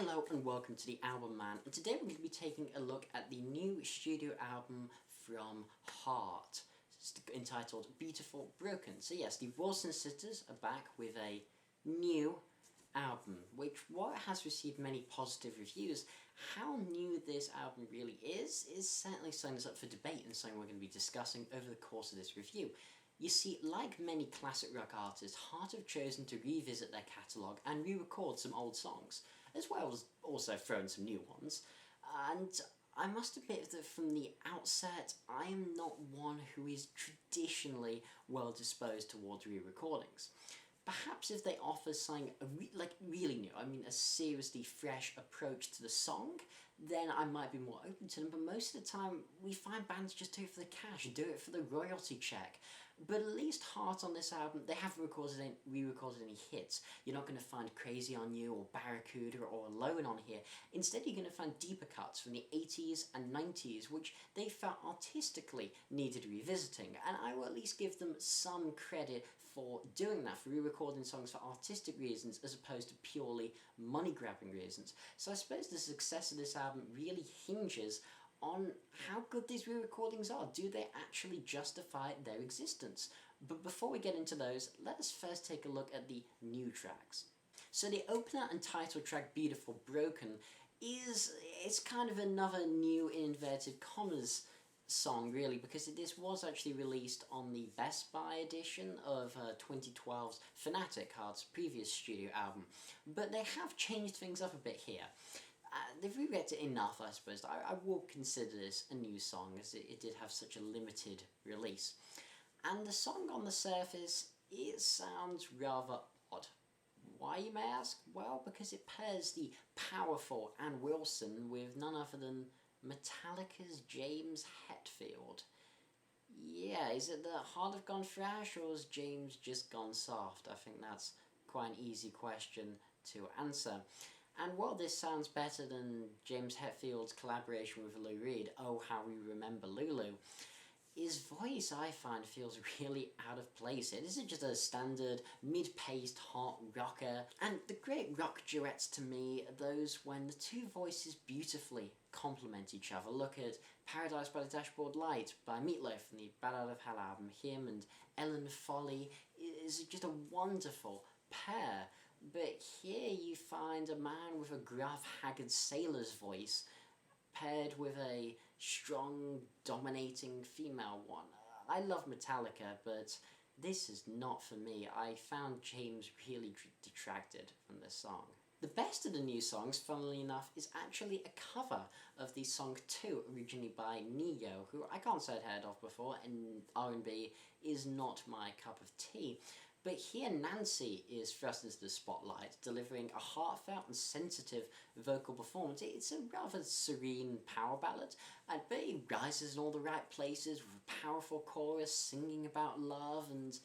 Hello and welcome to TheAIbumMan, and today we're going to be taking a look at the new studio album from Heart, entitled Beautiful Broken. So yes, the Wilson sisters are back with a new album, which, while it has received many positive reviews, how new this album really is certainly something that's up for debate and something we're going to be discussing over the course of this review. You see, like many classic rock artists, Heart have chosen to revisit their catalogue and re-record some old songs, as well as also throw in some new ones. And I must admit that from the outset, I am not one who is traditionally well disposed towards re-recordings. Perhaps if they offer something really new, I mean a seriously fresh approach to the song, then I might be more open to them, but most of the time we find bands just do it for the cash, do it for the royalty check. But at least Heart on this album, they haven't re-recorded any hits. You're not going to find Crazy on You or Barracuda or Alone on here. Instead you're going to find deeper cuts from the 80s and 90s, which they felt artistically needed revisiting, and I will at least give them some credit for doing that, for re-recording songs for artistic reasons as opposed to purely money-grabbing reasons. So I suppose the success of this album really hinges on how good these re-recordings are. Do they actually justify their existence? But before we get into those, let us first take a look at the new tracks. So the opener and title track, Beautiful Broken, it's kind of another new, in inverted commas, song really, because this was actually released on the Best Buy edition of 2012's Fanatic, Heart's previous studio album, but they have changed things up a bit here. They've rewritten it enough, I suppose. I will consider this a new song, as it did have such a limited release. And the song on the surface, it sounds rather odd. Why, you may ask? Well, because it pairs the powerful Ann Wilson with none other than Metallica's James Hetfield. Yeah, is it the heart have gone thrash, or has James just gone soft? I think that's quite an easy question to answer. And while this sounds better than James Hetfield's collaboration with Lou Reed, Oh How We Remember Lulu, his voice, I find, feels really out of place here. This is just a standard mid-paced hot rocker, and the great rock duets to me are those when the two voices beautifully complement each other. Look at Paradise by the Dashboard Light by Meatloaf from the Bad Out of Hell album. Him and Ellen Foley is just a wonderful pair. But here you find a man with a gruff, haggard sailor's voice paired with a strong, dominating female one. I love Metallica, but this is not for me. I found James really detracted from this song. The best of the new songs, funnily enough, is actually a cover of the song 2, originally by Neo, who I can't say I'd heard of before, and R&B is not my cup of tea. But here Nancy is thrust into the spotlight, delivering a heartfelt and sensitive vocal performance. It's a rather serene power ballad, but it rises in all the right places with a powerful chorus singing about love, and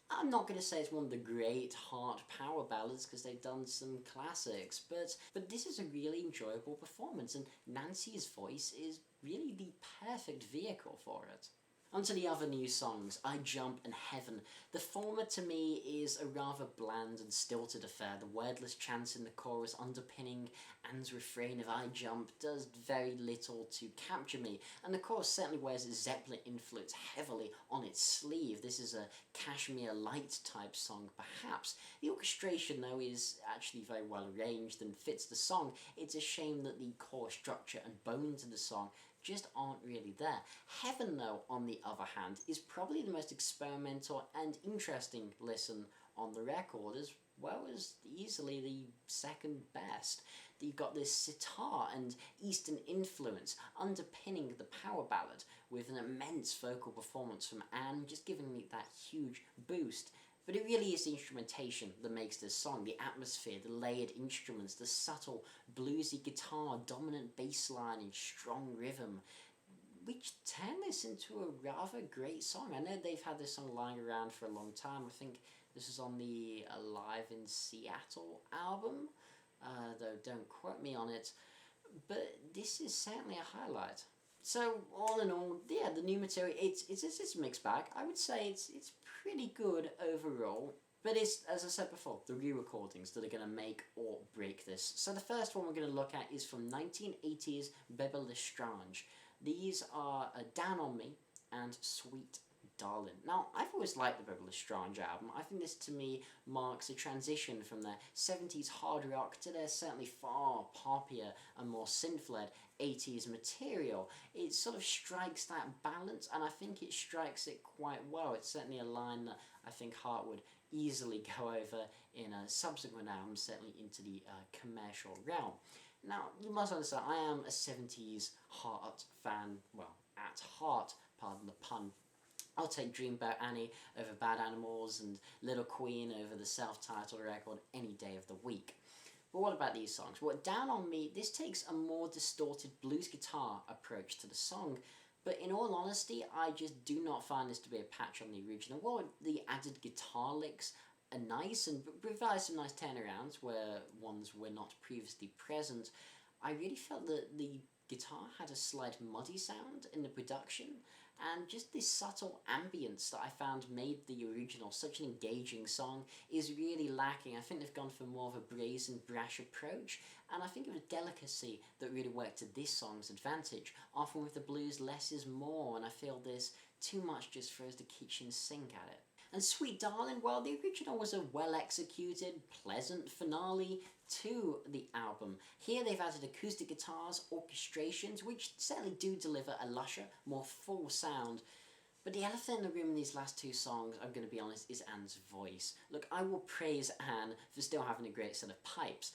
I'm not going to say it's one of the great Heart power ballads because they've done some classics, but this is a really enjoyable performance, and Nancy's voice is really the perfect vehicle for it. Onto the other new songs, I Jump and Heaven. The former to me is a rather bland and stilted affair. The wordless chants in the chorus underpinning Anne's refrain of I Jump does very little to capture me, and the chorus certainly wears Zeppelin influence heavily on its sleeve. This is a Kashmir Light type song perhaps. The orchestration though is actually very well arranged and fits the song. It's a shame that the core structure and bones of the song just aren't really there. Heaven though, on the other hand, is probably the most experimental and interesting listen on the record, as well as easily the second best. You've got this sitar and Eastern influence underpinning the power ballad, with an immense vocal performance from Anne, just giving me that huge boost. But it really is the instrumentation that makes this song, the atmosphere, the layered instruments, the subtle bluesy guitar, dominant bass line and strong rhythm, which turn this into a rather great song. I know they've had this song lying around for a long time. I think this is on the Alive in Seattle album, though don't quote me on it, but this is certainly a highlight. So all in all, yeah, the new material, it's a mixed bag. I would say it's pretty good overall. But it's, as I said before, the re-recordings that are going to make or break this. So the first one we're going to look at is from 1980's Bebe Lestrange. These are Down on Me and Sweet Darlin. Now, I've always liked the Bebe Lestrange album. I think this, to me, marks a transition from their 70s hard rock to their certainly far poppier and more synth-led 80s material. It sort of strikes that balance, and I think it strikes it quite well. It's certainly a line that I think Hart would easily go over in a subsequent album, certainly into the commercial realm. Now, you must understand, I am a 70s Hart fan, well, at heart, pardon the pun. I'll take Dreamboat Annie over Bad Animals and Little Queen over the self-titled record any day of the week. But what about these songs? Well, Down on Me, this takes a more distorted blues guitar approach to the song, but in all honesty, I just do not find this to be a patch on the original. While the added guitar licks are nice and provide some nice turnarounds where ones were not previously present, I really felt that the guitar had a slight muddy sound in the production, and just this subtle ambience that I found made the original such an engaging song is really lacking. I think they've gone for more of a brazen, brash approach, and I think it was delicacy that really worked to this song's advantage. Often with the blues, less is more, and I feel this too much just throws the kitchen sink at it. And Sweet Darlin', well, the original was a well-executed, pleasant finale to the album. Here they've added acoustic guitars, orchestrations, which certainly do deliver a lusher, more full sound. But the elephant in the room in these last two songs, I'm going to be honest, is Anne's voice. Look, I will praise Anne for still having a great set of pipes,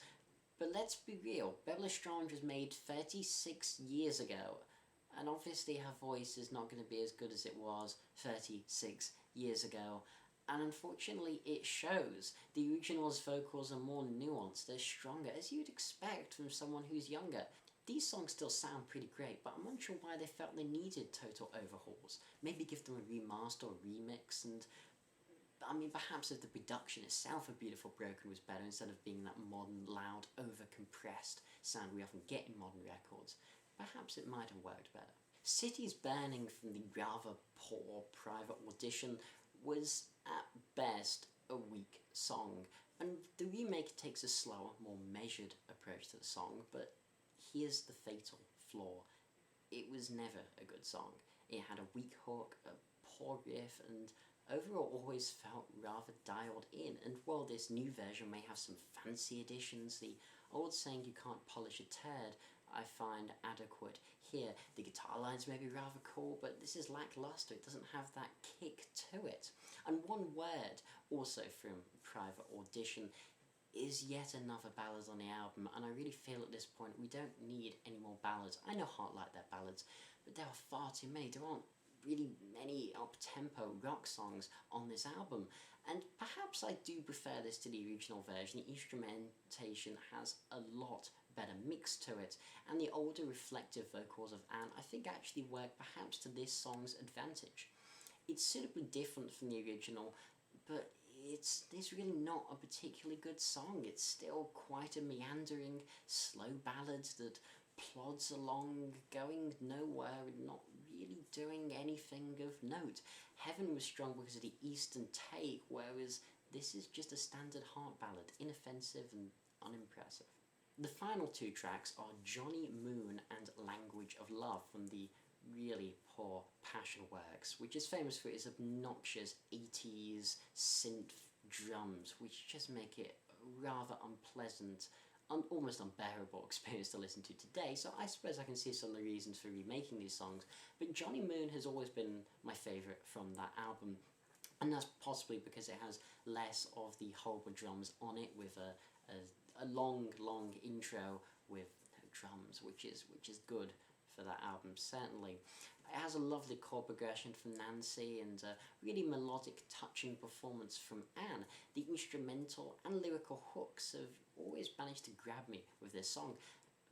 but let's be real, Bebe Lestrange was made 36 years ago, and obviously her voice is not going to be as good as it was 36 years ago. And unfortunately it shows. The original's vocals are more nuanced, they're stronger, as you'd expect from someone who's younger. These songs still sound pretty great, but I'm unsure why they felt they needed total overhauls. Maybe give them a remaster or remix, and I mean, perhaps if the production itself of Beautiful Broken was better, instead of being that modern, loud, over-compressed sound we often get in modern records, perhaps it might have worked better. Cities Burning from the rather poor Private Audition was at best a weak song, and the remake takes a slower, more measured approach to the song, but here's the fatal flaw. It was never a good song. It had a weak hook, a poor riff, and overall always felt rather dialed in. And while this new version may have some fancy additions, the old saying you can't polish a turd I find adequate here. The guitar lines may be rather cool, but this is lackluster. It doesn't have that kick to it. And one word, also from Private Audition, is yet another ballad on the album, and I really feel at this point we don't need any more ballads. I know Heart like their ballads, but there are far too many. There aren't really many up-tempo rock songs on this album, and perhaps I do prefer this to the original version. The instrumentation has a lot better mix to it, and the older reflective vocals of Anne I think actually work perhaps to this song's advantage. It's suitably different from the original, but it's really not a particularly good song. It's still quite a meandering, slow ballad that plods along, going nowhere and not really doing anything of note. Heaven was strong because of the Eastern take, whereas this is just a standard Heart ballad, inoffensive and unimpressive. The final two tracks are Johnny Moon and Language of Love from the really poor Passion Works, which is famous for its obnoxious 80s synth drums, which just make it a rather unpleasant, almost unbearable experience to listen to today. So I suppose I can see some of the reasons for remaking these songs, but Johnny Moon has always been my favourite from that album, and that's possibly because it has less of the horrible drums on it, with a long intro with no drums, which is good for that album, certainly. It has a lovely chord progression from Nancy and a really melodic, touching performance from Anne. The instrumental and lyrical hooks have always managed to grab me with this song,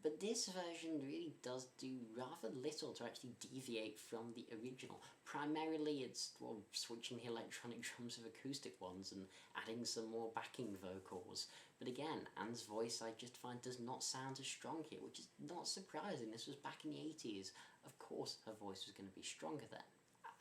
but this version really does do rather little to actually deviate from the original. Primarily it's, well, switching the electronic drums with acoustic ones and adding some more backing vocals. But again, Anne's voice I just find does not sound as strong here, which is not surprising. This was back in the 80s. Of course her voice was going to be stronger then.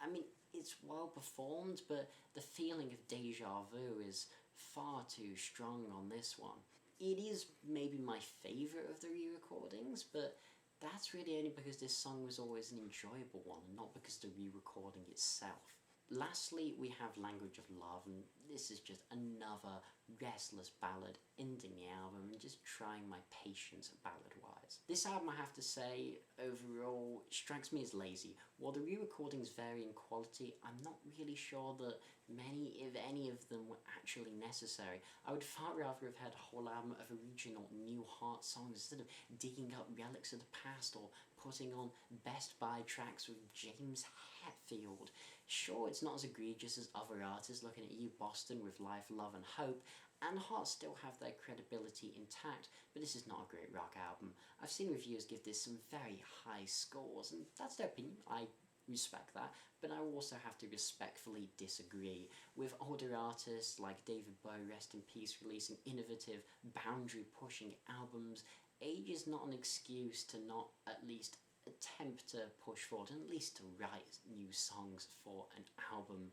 I mean, it's well performed, but the feeling of deja vu is far too strong on this one. It is maybe my favourite of the re-recordings, but that's really only because this song was always an enjoyable one, and not because of the re-recording itself. Lastly, we have Language of Love, and this is just another restless ballad ending the album and just trying my patience ballad-wise. This album, I have to say, overall, strikes me as lazy. While the re-recordings vary in quality, I'm not really sure that many, if any of them, were actually necessary. I would far rather have had a whole album of original new Heart songs instead of digging up relics of the past or putting on Best Buy tracks with James Hetfield. Sure, it's not as egregious as other artists looking at you, Boston, with Life, Love and Hope, and Heart still have their credibility intact, but this is not a great rock album. I've seen reviewers give this some very high scores, and that's their opinion. I respect that, but I also have to respectfully disagree. With older artists like David Bowie, rest in peace, releasing innovative, boundary-pushing albums, age is not an excuse to not at least attempt to push forward and at least to write new songs for an album.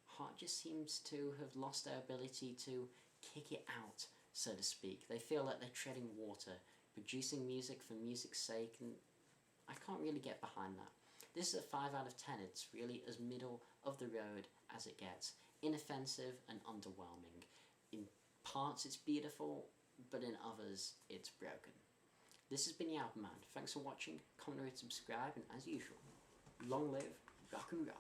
Heart just seems to have lost their ability to kick it out, so to speak. They feel like they're treading water, producing music for music's sake, and I can't really get behind that. This is a 5 out of 10. It's really as middle of the road as it gets. Inoffensive and underwhelming. In parts it's beautiful, but in others it's broken. This has been TheAIbumMan. Thanks for watching, comment, rate, subscribe, and as usual, long live rock and roll.